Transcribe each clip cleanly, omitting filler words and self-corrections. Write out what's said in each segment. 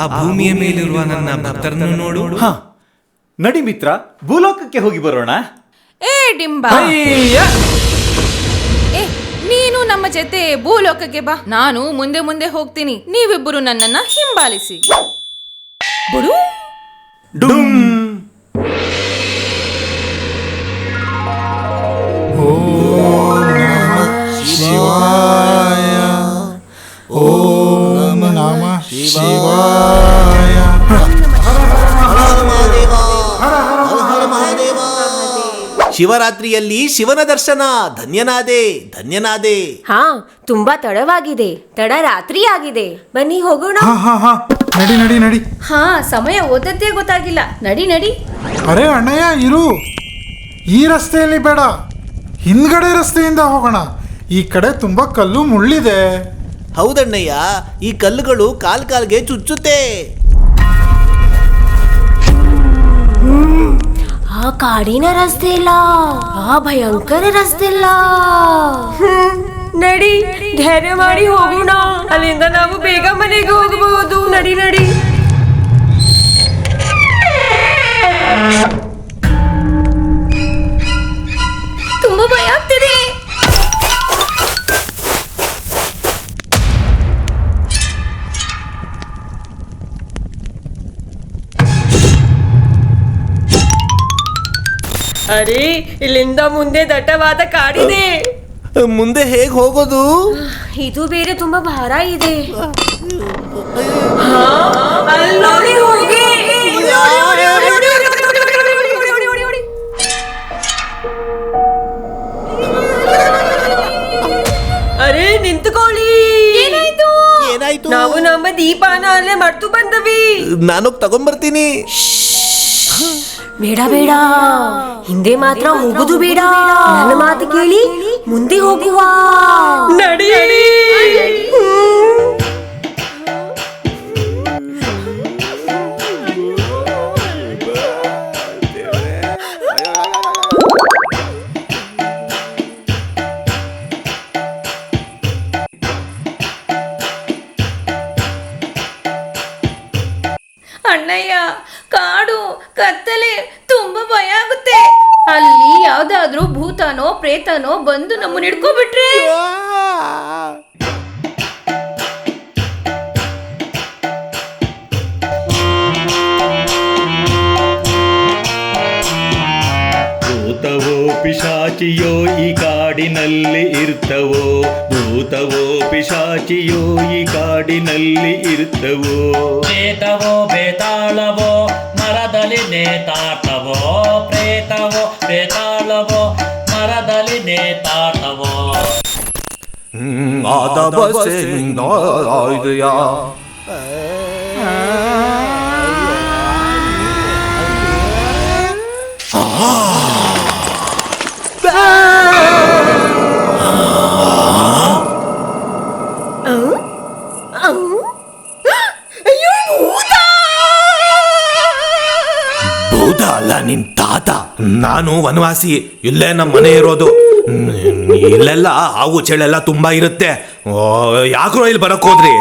ಆ ಭೂಮಿಯ ಮೇಲಿರುವ ನನ್ನ ಭಕ್ತರನ್ನು ನೋಡು. ನಡಿ ಮಿತ್ರ, ಭೂಲೋಕಕ್ಕೆ ಹೋಗಿ ಬರೋಣ. ಏ ಡಿಂಬ, ಏ ನೀನು ನಮ್ಮ ಜೊತೆ ಭೂಲೋಕಕ್ಕೆ ಬಾ. ನಾನು ಮುಂದೆ ಮುಂದೆ ಹೋಗ್ತೀನಿ, ನೀವಿಬ್ಬರು ನನ್ನನ್ನ ಹಿಂಬಾಲಿಸಿ. ಬುಡು ಡುಮ್. ಓಂ ನಮಃ ಶಿವಾಯ. ಓಂ ನಮಃ ಶಿವಾಯ. ಶಿವರಾತ್ರಿಯಲ್ಲಿ ಶಿವನ ದರ್ಶನ. ಧನ್ಯನಾದೆ ಧನ್ಯನಾದೆ. ಹಾ, ತುಂಬಾ ತಡವಾಗಿದೆ, ತಡ ರಾತ್ರಿ ಆಗಿದೆ. ಬನ್ನಿ ಹೋಗೋಣ. ನಡಿ ನಡಿ ನಡಿ. ಹಾ, ಸಮಯ ಓದದ್ದೇ ಗೊತ್ತಾಗಿಲ್ಲ. ನಡಿ ನಡಿ. ಅರೆ ಅಣ್ಣಯ್ಯ, ಇರು. ಈ ರಸ್ತೆಯಲ್ಲಿ ಬೇಡ, ಹಿಂದ್ಗಡೆ ರಸ್ತೆಯಿಂದ ಹೋಗೋಣ. ಈ ಕಡೆ ತುಂಬಾ ಕಲ್ಲು ಮುಳ್ಳಿದೆ. ಹೌದಣ್ಣಯ್ಯ, ಈ ಕಲ್ಲುಗಳು ಕಾಲ್ಗೆ ಚುಚ್ಚುತ್ತೆ. ಆ ಕಾಡಿನ ರಸ್ತೆ ಇಲ್ಲ, ಆ ಭಯಂಕರ ರಸ್ತೆ ಇಲ್ಲ. ನಡಿ, ಧೈರ್ಯ ಮಾಡಿ ಹೋಗೋಣ. ಅಲ್ಲಿಂದ ನಾವು ಬೇಗ ಮನೆಗೆ ಹೋಗಬಹುದು. ನಡಿ ನಡಿ. ತುಂಬಾ ಭಯ ಆಗ್ತಿದೆ. ಅರೆ, ಇಲ್ಲಿಂದ ಮುಂದೆ ದಟ್ಟವಾದ ಕಾಡಿದೆ. ಮುಂದೆ ಹೇಗೆ ಹೋಗೋದು? ಇದು ಬೇರೆ ತುಂಬಾ ಭಾರ ಇದೆ. ಅಲ್ಲಿ ನೋಡಿ, ಹೋಗಿ. ಅರೆ ನಿಂತುಕೊಳ್ಳಿ. ಏನಾಯ್ತು? ಏನಾಯ್ತು? ನಾವು ನಮ್ಮ ದೀಪಾನ ಅಲ್ಲೇ ಮರ್ತು ಬಂದವಿ. ನಾನು ತಗೊಂಡ್ಬರ್ತೀನಿ. ಬೇಡ ಬೇಡ, ಹಿಂದೆ ಮಾತ್ರ ಹೋಗುದು ಬೇಡ. ನನ್ನ ಮಾತು ಕೇಳಿ ಮುಂದೆ ಹೋಗುವ. ನಡಿ. ಅಣ್ಣಯ್ಯ, ಕಾಡು ಕತ್ತಲೆ, ತುಂಬಾ ಭಯ ಆಗುತ್ತೆ. ಅಲ್ಲಿ ಯಾವ್ದಾದ್ರೂ ಭೂತನೋ ಪ್ರೇತನೋ ಬಂದು ನಮ್ಮನ್ನ ಹಿಡ್ಕೊಬಿಟ್ರೆ? ಭೂತವೋ ಪಿಶಾಚಿಯೋ ಈ ಕಾಡಿನಲ್ಲಿ ಇರ್ತವೋ. ಭೂತವೋ ಪಿಶಾಚಿಯೋ ಈ ಕಾಡಿನಲ್ಲಿ ಇರ್ತವೋ. ಪ್ರೇತವೋ ಬೇತಾಳವೋ ಮರದಲ್ಲಿ ನೇತಾಟವೋ. ಪ್ರೇತವೋ ಬೇತಾಳವೋ ಮರದಲ್ಲಿ ನೇತಾಟವೋ. ಭೂತ ಅಲ್ಲ ನಿನ್ ತಾತ. ನಾನು ವನವಾಸಿ, ಇಲ್ಲೇ ನಮ್ಮ ಮನೆ ಇರೋದು. ಇಲ್ಲೆಲ್ಲ ಹಾವು ಚೇಳೆಲ್ಲ ತುಂಬಾ ಇರುತ್ತೆ. ಯಾಕ್ರೋ ಇಲ್ಲಿ ಬರಕ್ ಹೋದ್ರಿ?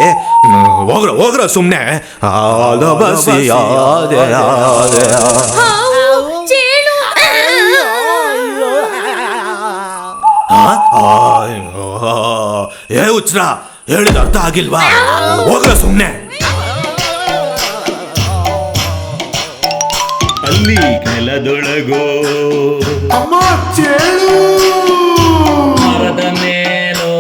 ಹೋಗ್ರ ಸುಮ್ನೆ. ಏ ಹುಚ್ರ, ಹೇಳಿದ ಅರ್ಥ ಆಗಿಲ್ವಾ? ಹೋಗ್ರ ಸುಮ್ನೆ. ಅಲ್ಲಿ ನೆಲದೊಳಗೋ ಅಮ್ಮ ಚೇಳು. ಮರದ ಮೇಲೋ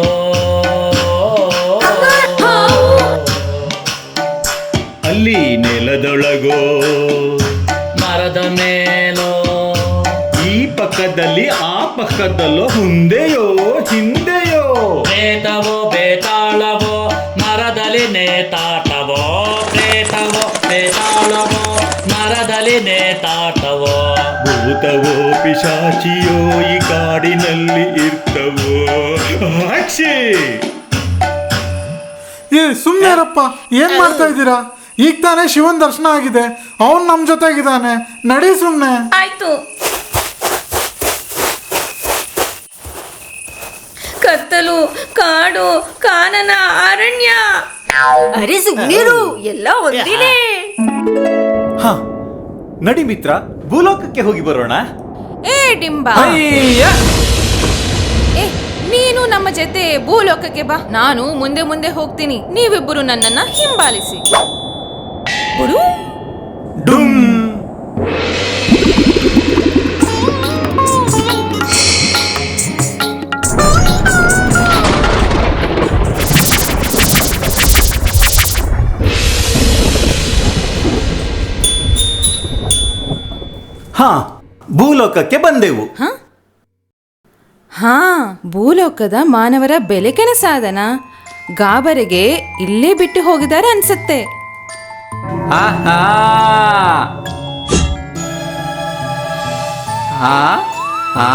ಅಲ್ಲಿ ನೆಲದೊಳಗೋ ಮರದ ಮೇಲೋ. ಈ ಪಕ್ಕದಲ್ಲಿ ಆ ಪಕ್ಕದಲ್ಲೋ, ಮುಂದೆಯೋ ಹಿಂದೆಯೋ. ಪ್ರೇತವೋ ಬೇತಾಳವೋ ಮರದಲ್ಲಿ ನೇತಾಟವೋ. ಪ್ರೇತವೋ ಬೇತಾಳವೋ ಮರದಲ್ಲಿ ನೇತಾಟವೋ. ಭೂತವೋ ಪಿಶಾಚಿಯೋ ಈ ಕಾಡಿನಲ್ಲಿ ಇರ್ತವೋ. ಅಕ್ಷಿ, ಏ ಸುಮ್ನೆರಪ್ಪ, ಏನ್ ಮಾಡ್ತಾ ಇದ್ದೀರಾ? ಈಗ ತಾನೇ ಶಿವನ್ ದರ್ಶನ ಆಗಿದೆ, ಅವನ್ ನಮ್ ಜೊತೆಗಿದ್ದಾನೆ. ನಡಿ ಸುಮ್ನೆ. ಆಯ್ತು. ಕತ್ತಲು, ಕಾಡು, ಕಾನನ, ಅರಣ್ಯ, ಅರೆ ಸುಮ್ಮನಿರು, ಎಲ್ಲ ಒಂದಿನೇ. ಹಾ, ನಡಿ ಮಿತ್ರ, ಭೂಲೋಕಕ್ಕೆ ಹೋಗಿ ಬರೋಣ. ಏ ಡಿಂಬಾ, ಅಯ್ಯ! ಏ ನೀನು ನಮ್ಮ ಜೊತೆ ಭೂಲೋಕಕ್ಕೆ ಬಾ. ನಾನು ಮುಂದೆ ಮುಂದೆ ಹೋಗ್ತೀನಿ, ನೀವಿಬ್ಬರು ನನ್ನನ್ನ ಹಿಂಬಾಲಿಸಿ. ಬುಡು. ಡುಮ್! ಹಾ, ಭೂಲೋಕಕ್ಕೆ ಬಂದೆವು. ಹಾ, ಭೂಲೋಕದ ಮಾನವರ ಬೆಲೆ ಸಾಧನ ಗಾಬರಿಗೆ ಇಲ್ಲೇ ಬಿಟ್ಟು ಹೋಗಿದ್ದಾರೆ ಅನ್ಸತ್ತೆ. ಆಹಾ ಹಾ ಹಾ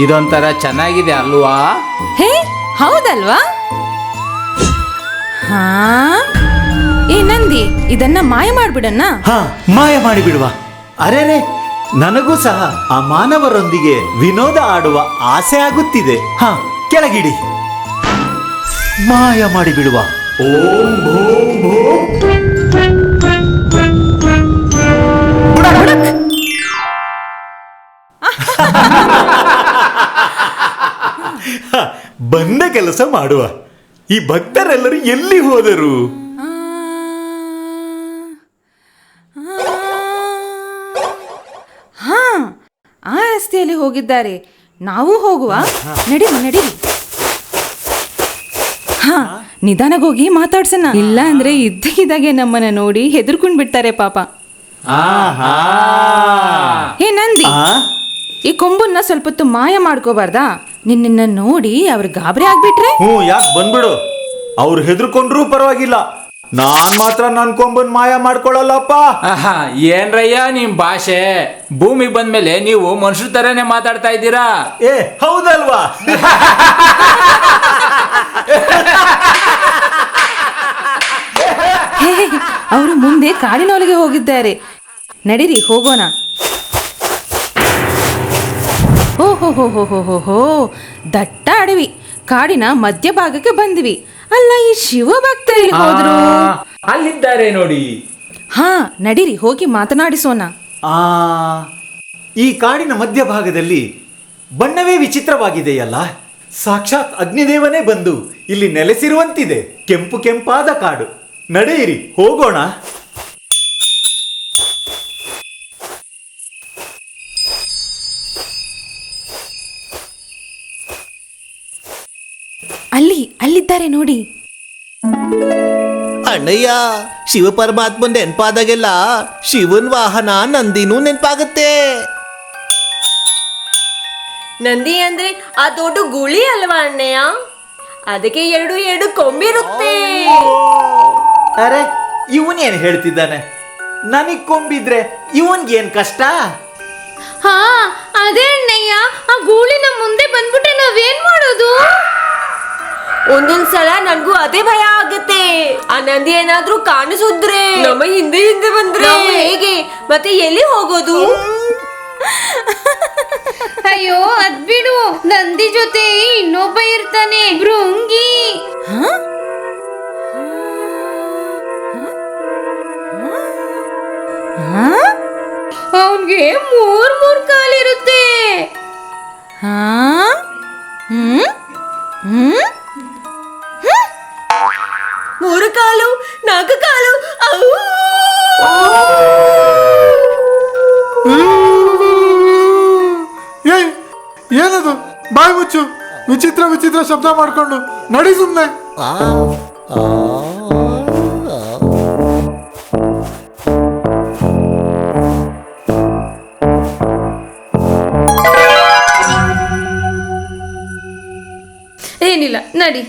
ಇದೊಂಥರ ಚೆನ್ನಾಗಿದೆ ಅಲ್ವಾ? ಹೇ ಹೌದಲ್ವಾ? ಹಾ, ಏ ನಂದಿ, ಇದನ್ನ ಮಾಯ ಮಾಡ್ಬಿಡಣ್ಣ. ಹಾ, ಮಾಯ ಮಾಡಿಬಿಡುವ. ಅರೆರೆ, ನನಗೂ ಸಹ ಆ ಮಾನವರೊಂದಿಗೆ ವಿನೋದ ಆಡುವ ಆಸೆ ಆಗುತ್ತಿದೆ. ಹಾ, ಕೆಳಗಿಡಿ. ಮಾಯ ಮಾಡಿಬಿಡುವ. ಓಂ ಭೂಂ ಭೂಂ. ಹ, ಬಂದ ಕೆಲಸ ಮಾಡುವ. ಈ ಭಕ್ತರೆಲ್ಲರೂ ಎಲ್ಲಿ ಹೋದರು? ಹಾ, ಆ ರಸ್ತೆಯಲ್ಲಿ ಹೋಗಿದ್ದಾರೆ. ನಾವು ಹೋಗುವ. ನಡೀರಿ ನಡೀರಿ. ಹಾ, ನಿಧಾನಗೋಗಿ ಮಾತಾಡ್ಸೋಣ, ಇಲ್ಲ ಅಂದ್ರೆ ಇದ್ದಕ್ಕಿದ್ದಾಗೆ ನಮ್ಮನ್ನ ನೋಡಿ ಹೆದರ್ಕೊಂಡ್ ಬಿಡ್ತಾರೆ ಪಾಪ. ಆಹಾ ಹೇ ನಂದಿ, ಆ? ಈ ಕೊಂಬನ್ನ ಸ್ವಲ್ಪ ಹೊತ್ತು ಮಾಯ ಮಾಡ್ಕೋಬಾರ್ದಾ? ನಿನ್ನ ನೋಡಿ ಅವ್ರ ಗಾಬರಿ ಆಗ್ಬಿಟ್ರೆ? ಯಾಕೆ ಬಂದ್ಬಿಡು. ಅವ್ರು ಹೆದರ್ಕೊಂಡ್ರೂ ಪರವಾಗಿಲ್ಲ, ನಾನ್ ಮಾತ್ರ ನನ್ ಕೊಂಬನ್ ಮಾಯ ಮಾಡ್ಕೊಳ್ಳಲ್ಲಪ್ಪ. ಆಹಾ, ಏನ್ರಯ್ಯ ನಿಮ್ ಭಾಷೆ? ಭೂಮಿಗೆ ಬಂದ್ಮೇಲೆ ನೀವು ಮನುಷ್ಯರ ತರನೇ ಮಾತಾಡ್ತಾ ಇದ್ದೀರಾ? ಏ ಹೌದಲ್ವಾ? ಅವರು ಮುಂದೆ ಕಾಡಿನೊಳಗೆ ಹೋಗಿದ್ದಾರೆ. ನಡೀರಿ ಹೋಗೋಣ. ಓಹೋ, ದಟ್ಟ ಅಡವಿ, ಕಾಡಿನ ಮಧ್ಯಭಾಗಕ್ಕೆ ಬಂದ್ವಿ. ಅಲ್ಲ, ಈ ಶಿವಭಕ್ತರು ಎಲ್ಲಿ ಹೋದ್ರು? ಅಲ್ಲಿದ್ದಾರೆ ನೋಡಿ. ಹಾ, ನಡೀರಿ ಹೋಗಿ ಮಾತನಾಡಿಸೋಣ. ಆ ಈ ಕಾಡಿನ ಮಧ್ಯಭಾಗದಲ್ಲಿ ಬಣ್ಣವೇ ವಿಚಿತ್ರವಾಗಿದೆಯಲ್ಲ. ಸಾಕ್ಷಾತ್ ಅಗ್ನಿದೇವನೇ ಬಂದು ಇಲ್ಲಿ ನೆಲೆಸಿರುವಂತಿದೆ. ಕೆಂಪು ಕೆಂಪಾದ ಕಾಡು. ನಡೆಯಿರಿ ಹೋಗೋಣ. ಅಲ್ಲಿದ್ದಾರೆ ನೋಡಿ. ಅಣ್ಣಯ್ಯ, ಶಿವ ಪರಮಾತ್ಮನ್ ನೆನ್ಪಾದಾಗೆಲ್ಲ ಶಿವನ್ ವಾಹನ ನಂದಿನೂ ನೆನ್ಪಾಗತ್ತೆ. ನಂದಿ ಅಂದ್ರೆ ಆ ದೊಡ್ಡ ಗುಳಿ ಅಲ್ವಾ ಅಣ್ಣಯ್ಯ? ಅದಕ್ಕೆ ಎರಡು ಕೊಂಬಿರುತ್ತೆ. ಅರೆ, ಇವನ್ ಏನ್ ಹೇಳ್ತಿದ್ದಾನೆ? ನನಗ್ ಕೊಂಬಿದ್ರೆ ಇವನ್ಗೇನ್ ಕಷ್ಟ? ಹಾ, ಅದೇ ಅಣ್ಣಯ್ಯ, ಆ ಗೂಳಿನ ಮುಂದೆ ಬಂದ್ಬಿಟ್ರೆ ನಾವೇನ್ ಮಾಡೋದು? ಒಂದೊಂದ್ಸಲ ನನ್ಗೂ ಅದೇ ಭಯ ಆಗುತ್ತೆ. ಆ ನಂದಿ ಏನಾದ್ರೂ ಕಾಣಿಸಿದ್ರೆ, ನಮ್ಮ ಹಿಂದೆ ಬಂದ್ರೆ ನಾವು ಹೇಗೆ ಮತ್ತೆ ಎಲ್ಲಿ ಹೋಗೋದು? ಅಯ್ಯೋ ಅದ್ಬಿಡು, ನಂದಿ ಜೊತೆ ಇನ್ನೊಬ್ಬ ಇರ್ತಾನೆ, ಭೃಂಗಿ. ಅವನ್ಗೆ ಮೂರ್ ಕಾಲಿರುತ್ತೆ. ಹಾ, ಮೂರು ಕಾಲು, ನಾಲ್ಕು ಕಾಲು. ಏನದು? ಬಾಯಿ ಮುಚ್ಚು. ವಿಚಿತ್ರ ಶಬ್ದ ಮಾಡ್ಕೊಂಡು ನಡಿ ಸುಮ್ನೆ. ಏನಿಲ್ಲ, ನಡಿ.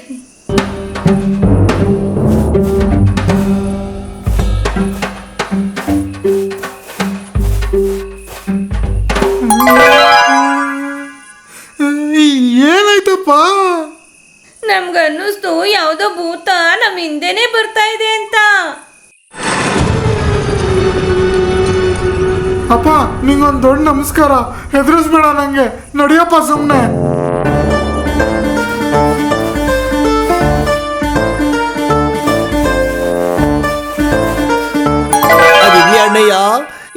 ಏನಾಯ್ತಪ್ಪ? ನಮ್ಗನ್ನಿಸ್ತು ಯಾವ್ದೋ ಭೂತ ನಮ್ ಹಿಂದೆನೆ ಬರ್ತಾ ಇದೆ ಅಂತ. ಅಪ್ಪ, ನಿಂಗೊಂದು ದೊಡ್ಡ ನಮಸ್ಕಾರ. ಹೆದರಿಸ್ಬೇಡ ನಂಗೆ. ನಡಿಯಪ್ಪ ಸುಮ್ನೆ.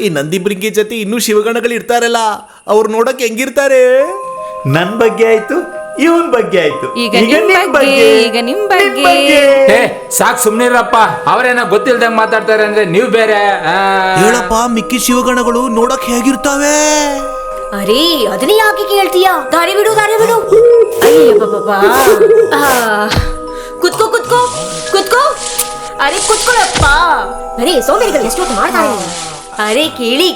ಈ ನಂದಿಬ್ರಿಂಗಿ ಜೊತೆ ಇನ್ನೂ ಶಿವಗಣಗಳು ಇರ್ತಾರಲ್ಲ, ಅವ್ರು ನೋಡಕ್ ಹೆಂಗಿರ್ತಾರೆ? ನನ್ ಬಗ್ಗೆ ಆಯ್ತು, ಇವನ್ ಬಗ್ಗೆ ಆಯ್ತು, ಈಗ ನಿಮ್ ಬಗ್ಗೆ, ಈಗ ನಿಮ್ ಬಗ್ಗೆ. ಏ ಸಾಕ್ ಸುಮ್ನಿರಪ್ಪ, ಅವರೇನೋ ಗೊತ್ತಿಲ್ದಂಗ್ ಮಾತಾಡ್ತಾರೆ ಅಂದ್ರೆ ನೀವು ಬೇರೆ. ಹೇಳಪ್ಪ, ಮಿಕ್ಕಿ ಶಿವಗಣಗಳು ನೋಡಕ್ ಹೇಗಿರ್ತಾವೆ? ಅರೇ ಅದನ್ನ ಯಾಕೆ ಕೇಳ್ತೀಯ? ದಾರಿ ಬಿಡು, ದಾರಿ ಬಿಡು. ಅಯ್ಯಬ್ಬಬ್ಬಾ. ಕುತ್ಕೋ ಕುತ್ಕೋ ಕುತ್ಕೋ. ಅರೆ ಕುತ್ಕೊಳಪ್ಪ. ಅರೆ ಸೋಮೇರಿಗಳು ಎಷ್ಟೊತ್ತು ಮಾಡ್ತಾರೆ. ಅರೆ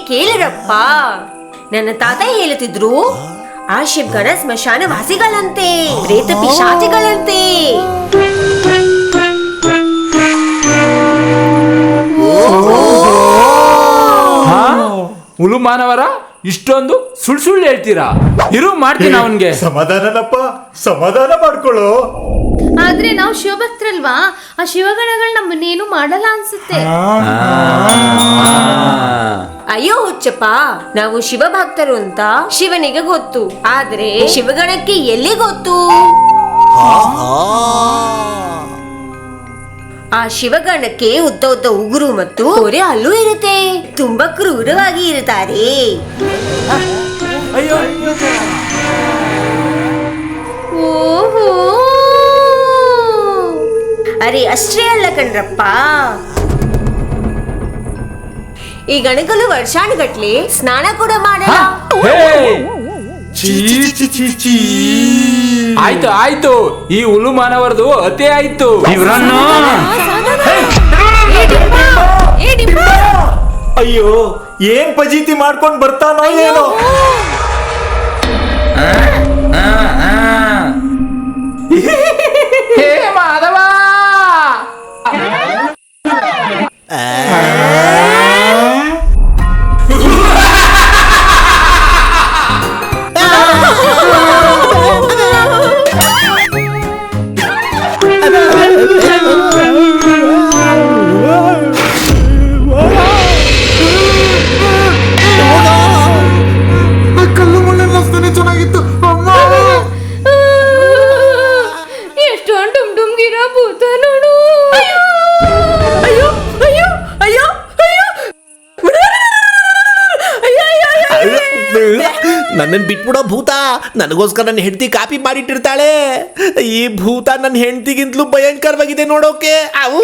ಕೇಳಿರಪ್ಪ, ನನ್ನ ತಾತ ಹೇಳುತ್ತಿದ್ರು, ಆ ಶಿವಗಣ ಸ್ಮಶಾನ ವಾಸಿಗಳಂತೆ, ಪ್ರೇತ ಪಿಶಾಚಿಗಳಂತೆ. ಹುಲು ಮಾನವರ ಇಷ್ಟೊಂದು ಸುಳ್ಳು ಹೇಳ್ತೀರಾ? ಇರು ಮಾಡ್ತೀನಿ ಅವನ್ಗೆ. ಸಮಾಧಾನನಪ್ಪ, ಸಮಾಧಾನ ಮಾಡ್ಕೊಳ್ಳೋ. ಆದ್ರೆ ನಾವು ಶಿವಭಕ್ತರಲ್ವಾ, ಆ ಶಿವಗಣಗಳು ನಮ್ಮನ್ನೇನು ಮಾಡಲ್ಲ ಅನ್ಸುತ್ತೆ. ಅಯ್ಯೋ ಹುಚ್ಚಪ್ಪ, ನಾವು ಶಿವಭಕ್ತರು ಅಂತ ಶಿವನಿಗೆ ಗೊತ್ತು, ಆದ್ರೆ ಶಿವಗಣಕ್ಕೆ ಎಲ್ಲಿ ಗೊತ್ತು? ಆ ಶಿವಗಣಕ್ಕೆ ಉದ್ದ ಉದ್ದ ಉಗುರು ಮತ್ತು ಕೊರೆ ಹಲ್ಲು ಇರುತ್ತೆ, ತುಂಬಾ ಕ್ರೂರವಾಗಿ ಇರುತ್ತಾರೆ. ಓಹೋ, ಅರೆ ಅಷ್ಟೇ ಅಲ್ಲ ಕಣ್ರಪ್ಪ, ಈ ಗಣಗಳು ವರ್ಷಾನುಗಟ್ಲೆ ಸ್ನಾನ ಕೂಡ ಮಾಡಲ್ಲ. ಆಯ್ತು ಆಯ್ತು, ಈ ಹುಲು ಮಾನವರದು ಅತಿ ಆಯ್ತು. ಇವ್ರನ್ನು ಅಯ್ಯೋ, ಏನ್ ಪಜೀತಿ ಮಾಡ್ಕೊಂಡ್ ಬರ್ತಾನೋ ಏನೋ. ಹೇ ಮಾಧವ, ಕಲ್ಲು ಮುಳ್ಳಿನ ರಸ್ತೆನೇ ಚೆನ್ನಾಗಿತ್ತು. ಅಮ್ಮ, ಎಷ್ಟೊಂದು ಡುಮ್ ಡುಮ್ಗಿರೋ ಭೂತ ನೋಡು. ಅಯ್ಯೋ ಅಯ್ಯೋ ಅಯ್ಯೋ ಅಯ್ಯೋ ನನ್ನನ್ ಬಿಟ್ಬಿಡೋ ಭೂತ, ನನಗೋಸ್ಕರ ನನ್ನ ಹೆಂಡತಿ ಕಾಪಿ ಮಾಡಿಟ್ಟಿರ್ತಾಳೆ. ಈ ಭೂತ ನನ್ನ ಹೆಂಡತಿಗಿಂತಲೂ ಭಯಂಕರವಾಗಿದೆ ನೋಡೋಕೆ. ಅವು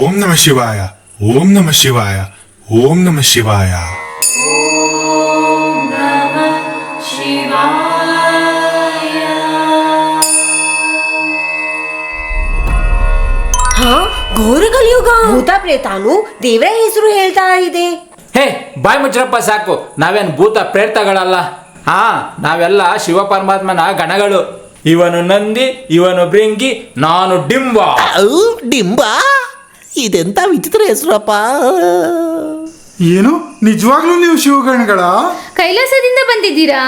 ಓಂ ನಮಃ ಶಿವಾಯ, ಓಂ ನಮಃ ಶಿವಾಯ, ಓಂ ನಮಃ ಶಿವಾಯ. ಘೋರ ಕಲಿಯುಗ. ಭೂತ ಪ್ರೇತಾನು ದೇವರ ಹೆಸರು ಹೇಳ್ತಾ ಇದೆ. ಹೇ ಬಾಯ್ ಮುಚ್ಚ್ರಪ್ಪ ಸಾಕು, ನಾವೇನ್ ಭೂತ ಪ್ರೇತಗಳಲ್ಲ. ನಾವೆಲ್ಲ ಶಿವ ಪರಮಾತ್ಮನ ಗಣಗಳು. ಇವನು ನಂದಿ, ಇವನು ಭೃಂಗಿ, ನಾನು ಡಿಂಬ. ಡಿಂಬ? ಇದೆಂತ ವಿಚಿತ್ರ ಹೆಸರಪ್ಪ. ಏನು ನಿಜವಾಗ್ಲೂ ನೀವು ಶಿವಗಣಗಳ? ಕೈಲಾಸದಿಂದ ಬಂದಿದ್ದೀರಾ?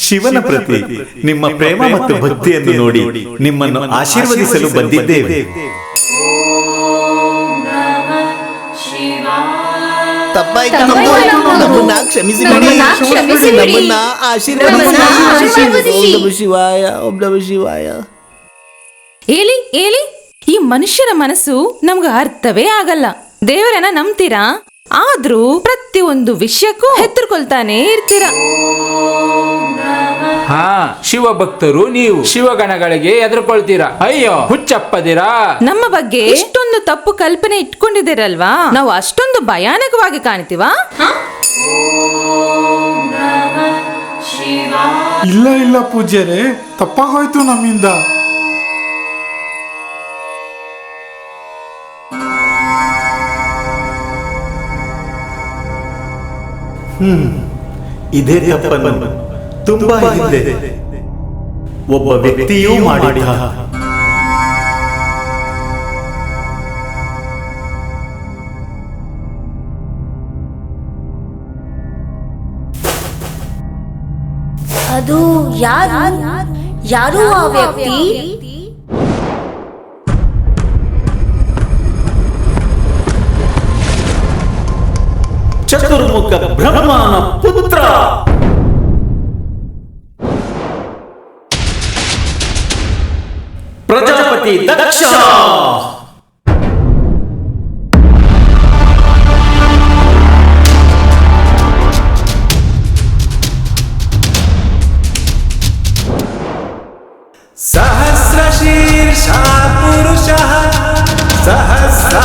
ಶಿವನ ಪ್ರತಿ ನಿಮ್ಮ ಪ್ರೇಮ ಮತ್ತು ಭಕ್ತಿಯನ್ನು ನೋಡಿ ನಿಮ್ಮನ್ನು ಆಶೀರ್ವದಿಸಲು ಬಂದಿದ್ದೇವೆ. ತಪ್ಪಾಯ್ತು, ತಪ್ಪಾಯ್ತು, ನಮ್ಮನ್ನ ಕ್ಷಮಿಸಿ ಬಿಡಿ, ನಮ್ಮನ್ನ ಆಶೀರ್ವದಿಸಿ. ಓಂ ನಮಃ ಶಿವಾಯ, ಓಂ ನಮಃ ಶಿವಾಯ. ಏಲಿ ಈ ಮನುಷ್ಯರ ಮನಸ್ಸು ನಮ್ಗೆ ಅರ್ಥವೇ ಆಗಲ್ಲ. ದೇವರನ್ನ ನಂಬ್ತೀರಾ, ಆದ್ರೂ ಪ್ರತಿಯೊಂದು ವಿಷಯಕ್ಕೂ ಹೆದರ್ಕೊಳ್ತಾನೆ ಇರ್ತೀರಾ. ಶಿವ ಭಕ್ತರು ನೀವು ಶಿವಗಣಗಳಿಗೆ ಎದುರ್ಕೊಳ್ತೀರಾ. ಅಯ್ಯೋ ಹುಚ್ಚಪ್ಪದಿರಾ. ನಮ್ಮ ಬಗ್ಗೆ ಇಷ್ಟೊಂದು ತಪ್ಪು ಕಲ್ಪನೆ ಇಟ್ಕೊಂಡಿದ್ದೀರಲ್ವಾ, ನಾವು ಅಷ್ಟೊಂದು ಭಯಾನಕವಾಗಿ ಕಾಣ್ತೀವಾ? ಇಲ್ಲ ಪೂಜ್ಯರೇ, ತಪ್ಪಾಗೋಯ್ತು ನಮ್ಮಿಂದ. ಇದೇ ತಪ್ಪನ್ನು ತುಂಬಾ ಹಿಂದೆ ಒಬ್ಬ ವ್ಯಕ್ತಿಯೂ ಮಾಡಿದ. ಅದು ಯಾರು ಆ ವ್ಯಕ್ತಿ? ಚತುರ್ಮುಖ ಬ್ರಹ್ಮನ ಪುತ್ರ ಪ್ರಜಾಪತಿ ದಕ್ಷ. ಸಹಸ್ರ ಶೀರ್ಷ ಪುರುಷ ಸಹಸ್ರ